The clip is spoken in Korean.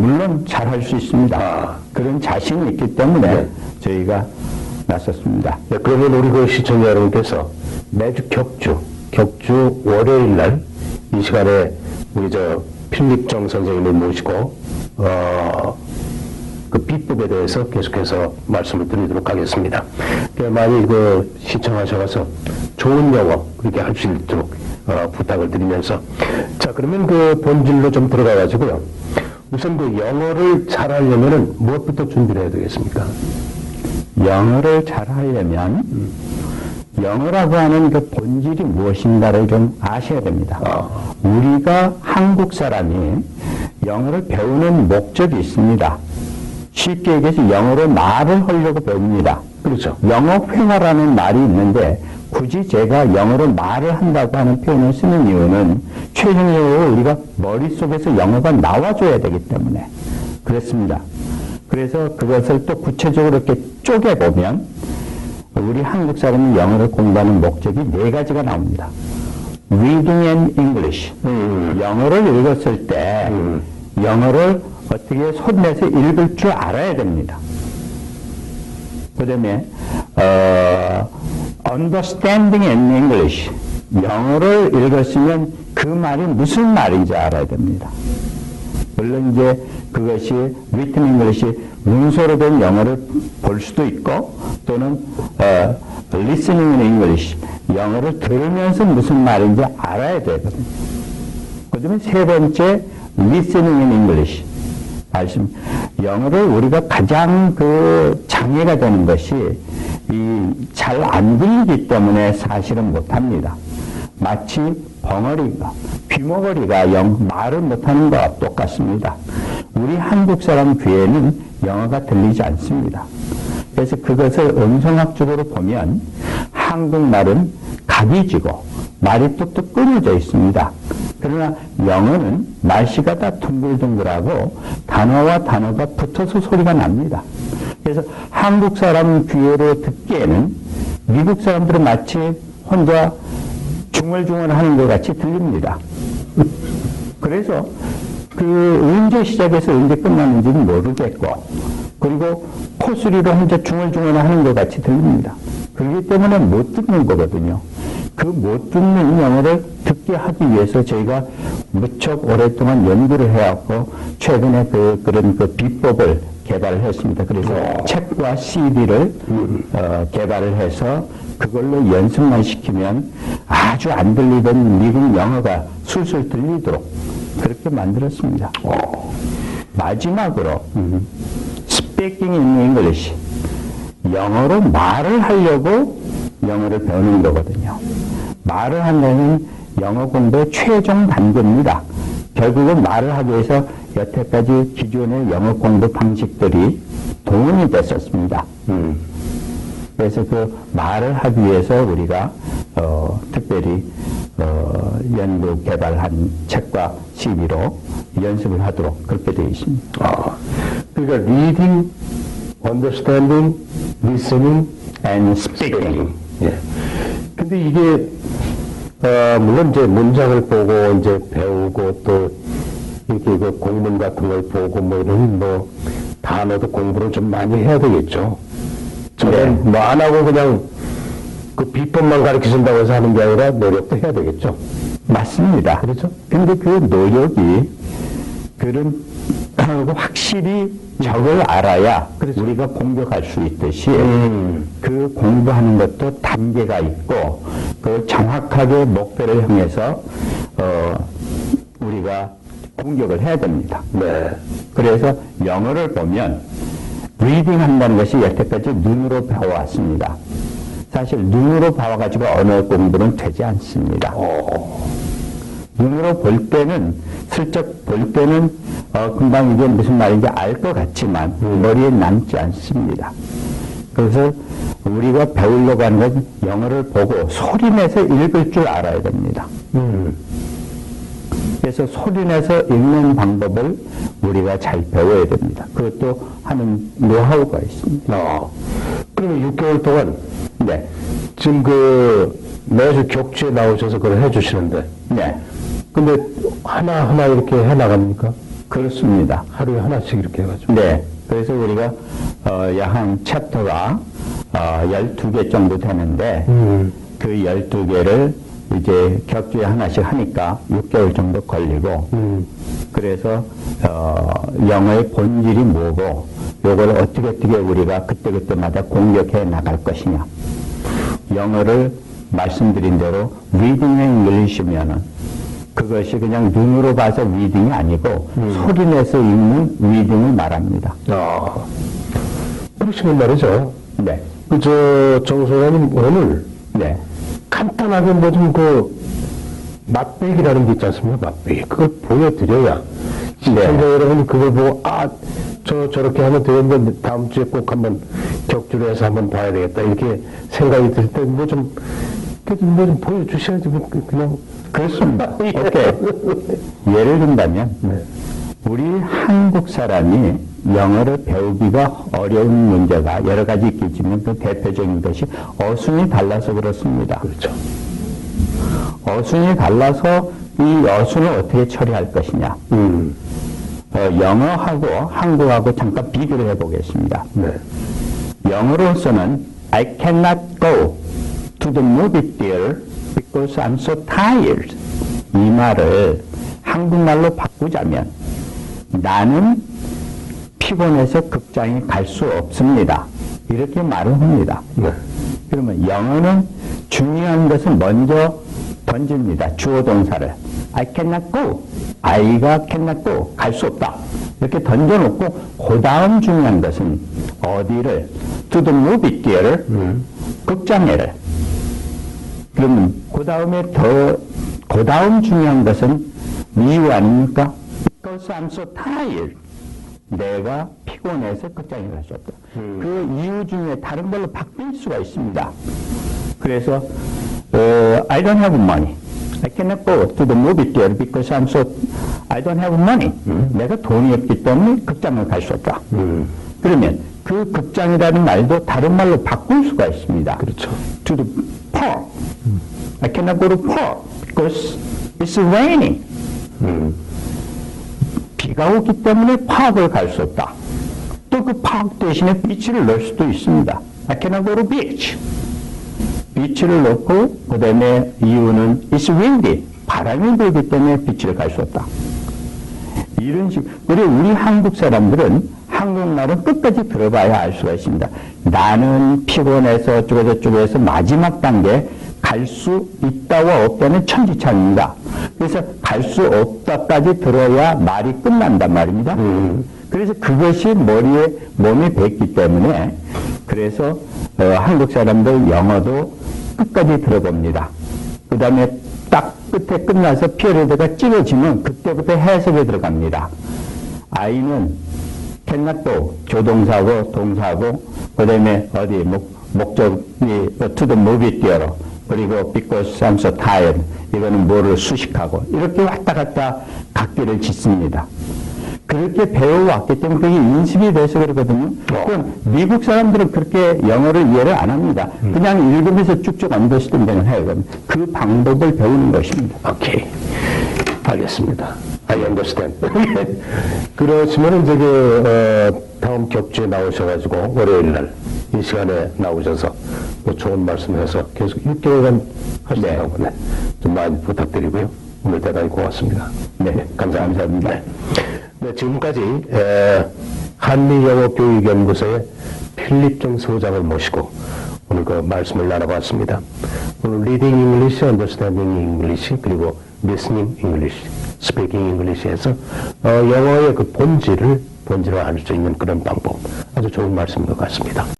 물론 잘할 수 있습니다. 그런 자신이 있기 때문에 네. 저희가 나섰습니다. 네, 그러면 우리 그 시청자 여러분께서 매주 격주 월요일 날 이 시간에 우리 필립정 선생님을 모시고 그 비법에 대해서 계속해서 말씀을 드리도록 하겠습니다. 많이 시청하셔서 좋은 영어 그렇게 할 수 있도록 부탁을 드리면서 자 그러면 그 본질로 좀 들어가 가지고요. 우선 그 영어를 잘하려면은 무엇부터 준비를 해야 되겠습니까? 영어를 잘하려면 영어라고 하는 그 본질이 무엇인가를 좀 아셔야 됩니다. 우리가 한국 사람이 영어를 배우는 목적이 있습니다. 쉽게 얘기해서 영어로 말을 하려고 배웁니다. 그렇죠. 영어 회화라는 말이 있는데 굳이 제가 영어로 말을 한다고 하는 표현을 쓰는 이유는 최종적으로 우리가 머릿속에서 영어가 나와줘야 되기 때문에 그렇습니다. 그래서 그것을 또 구체적으로 이렇게 쪼개보면 우리 한국 사람이 영어를 공부하는 목적이 4가지가 나옵니다. Reading and English. 영어를 읽었을 때 영어를 어떻게 손내서 읽을 줄 알아야 됩니다. 그 다음에 Understanding in English. 영어를 읽었으면 그 말이 무슨 말인지 알아야 됩니다. 물론 이제 그것이 written English, 문서로 된 영어를 볼 수도 있고 또는 listening in English, 영어를 들으면서 무슨 말인지 알아야 되거든요. 그 다음에 3번째 listening in English. 영어를 우리가 가장 장애가 되는 것이 잘 안 들리기 때문에 사실은 못합니다. 마치 벙어리가, 귀머거리가 말을 못하는 것과 똑같습니다. 우리 한국 사람 귀에는 영어가 들리지 않습니다. 그래서 그것을 음성학적으로 보면 한국말은 각이 지고 말이 뚝뚝 끊어져 있습니다. 그러나 영어는 날씨가 다 둥글둥글하고 단어와 단어가 붙어서 소리가 납니다. 그래서 한국 사람 귀로 듣기에는 미국 사람들은 마치 혼자 중얼중얼 하는 것 같이 들립니다. 그래서 언제 시작해서 언제 끝나는지는 모르겠고 그리고 코소리로 혼자 중얼중얼 하는 것 같이 들립니다. 그렇기 때문에 못 듣는 거거든요. 그 못 듣는 영어를 듣게 하기 위해서 저희가 무척 오랫동안 연구를 해왔고 최근에 그런 비법을 개발을 했습니다. 그래서 책과 CD를 개발을 해서 그걸로 연습만 시키면 아주 안 들리던 미국 영어가 술술 들리도록 그렇게 만들었습니다. 마지막으로 Speaking in English, 영어로 말을 하려고 영어를 배우는 거거든요. 말을 한다는 영어 공부의 최종 단계입니다. 결국은 말을 하기 위해서 여태까지 기존의 영어 공부 방식들이 동원이 됐었습니다. 그래서 그 말을 하기 위해서 우리가 특별히 연구 개발한 책과 CD로 연습을 하도록 그렇게 되어 있습니다. 그러니까 reading, understanding, listening, and speaking. 예. 근데 이게 물론 이제 문장을 보고 이제 배우고 또 이렇게 공문 같은 걸 보고 이런 단어도 공부를 좀 많이 해야 되겠죠. 저는 안 하고 그냥 그 비법만 가르치신다고 해서 하는 게 아니라 노력도 해야 되겠죠. 맞습니다. 그렇죠. 근데 그 노력이 확실히 적을 알아야 우리가 공격할 수 있듯이 그 공부하는 것도 단계가 있고 정확하게 목표를 향해서 우리가 공격을 해야 됩니다. 네. 그래서 영어를 보면 리딩 한다는 것이 여태까지 눈으로 배워왔습니다. 사실 눈으로 봐가지고 언어 공부는 되지 않습니다. 눈으로 볼 때는 슬쩍 볼 때는 금방 이게 무슨 말인지 알 것 같지만 머리에 남지 않습니다. 그래서 우리가 배우려고 하는 건 영어를 보고 소리내서 읽을 줄 알아야 됩니다. 그래서 소리내서 읽는 방법을 우리가 잘 배워야 됩니다. 그것도 하는 노하우가 있습니다. 그러면 6개월 동안 네. 지금 매주 격주에 나오셔서 그걸 해주시는데 네. 근데 하나하나 이렇게 해나갑니까? 그렇습니다. 하루에 하나씩 이렇게 해가지고. 네. 그래서 우리가 한 챕터가 12개 정도 되는데 그 12개를 이제 격주에 하나씩 하니까 6개월 정도 걸리고 그래서 영어의 본질이 뭐고 요걸 어떻게 우리가 그때그때마다 공격해 나갈 것이냐. 영어를 말씀드린 대로 리딩 잉글리시면은 그것이 그냥 눈으로 봐서 리딩이 아니고 소리내서 읽는 리딩을 말합니다. 그러시면 말이죠. 네. 정 소장님 오늘 네. 간단하게 뭐 좀 맛배기라는 게 있지 않습니까? 맛배기. 그걸 보여드려야 시청자 여러분이 그걸 보고 저렇게 하면 되는데 다음 주에 꼭 한번 격주로 해서 한번 봐야 되겠다 이렇게 생각이 들 때 뭐 좀 보여주셔야지 그냥. 그렇습니다. 오케이. 예를 든다면 우리 한국 사람이 영어를 배우기가 어려운 문제가 여러 가지 있겠지만 그 대표적인 것이 어순이 달라서 그렇습니다. 그렇죠. 어순이 달라서 이 어순을 어떻게 처리할 것이냐. 영어하고 한국하고 잠깐 비교를 해보겠습니다. 네. 영어로서는 I cannot go to the movie theater because I'm so tired. 이 말을 한국말로 바꾸자면 나는 피곤해서 극장에 갈 수 없습니다. 이렇게 말을 합니다. 네. 그러면 영어는 중요한 것은 먼저 던집니다. 주어 동사를. I cannot go. I가 cannot go. 갈 수 없다. 이렇게 던져놓고 그 다음 중요한 것은 어디를 to the movie theater 극장에를. 그러면 그 다음 중요한 것은 이유 아닙니까? Because I'm so tired. 내가 피곤해서 극장에 갈 수 없다. 그 이유 중에 다른 걸로 바뀔 수가 있습니다. 그래서 I don't have money. I cannot go to the movie theater because I don't have money. 내가 돈이 없기 때문에 극장을 갈 수 없다. 그러면 그 극장이라는 말도 다른 말로 바꿀 수가 있습니다. 그렇죠. To the park. I cannot go to park because it's raining. 비가 오기 때문에 파크를 갈 수 없다. 또 그 파크 대신에 비치를 넣을 수도 있습니다. I cannot go to beach. 비치를 넣고 그 다음에 이유는 it's windy. 바람이 불기 때문에 비치를 갈 수 없다. 이런 식. 그리고 우리 한국 사람들은 한국말은 끝까지 들어봐야 알 수가 있습니다. 나는 피곤해서 어쩌고저쩌고 해서 마지막 단계 갈 수 있다와 없다는 천지차입니다. 그래서 갈 수 없다까지 들어야 말이 끝난단 말입니다. 그래서 그것이 몸에 뱄기 때문에 그래서 한국 사람들 영어도 끝까지 들어봅니다. 그 다음에 딱 끝에 끝나서 피어레드가 찍어지면 그때부터 해석에 들어갑니다. I는 cannot go, 조동사고 동사고 그 다음에 어디 목적이 to the movie theater 그리고 because I'm so tired 이거는 뭐를 수식하고 이렇게 왔다 갔다 각기를 짓습니다. 그렇게 배워왔기 때문에 그게 인식이 돼서 그러거든요. 그럼 미국 사람들은 그렇게 영어를 이해를 안 합니다. 그냥 읽으면서 쭉쭉 언더스탠딩을 해요. 그 방법을 배우는 것입니다. 오케이. 알겠습니다. I understand. 그러시면 이제 다음 격주에 나오셔가지고 월요일 날 이 시간에 나오셔서 뭐 좋은 말씀해서 계속 6개월간 하시라고 네. 좀 많이 부탁드리고요. 오늘 대단히 고맙습니다. 네, 감사합니다. 네, 지금까지 한미영어교육연구소의 필립정 소장을 모시고 오늘 그 말씀을 나눠봤습니다. 오늘 리딩 잉글리시, 언더스탠딩 잉글리시, 그리고 리스닝 잉글리시, 스피킹 잉글리시에서 영어의 그 본질을 알 수 있는 그런 방법, 아주 좋은 말씀인 것 같습니다.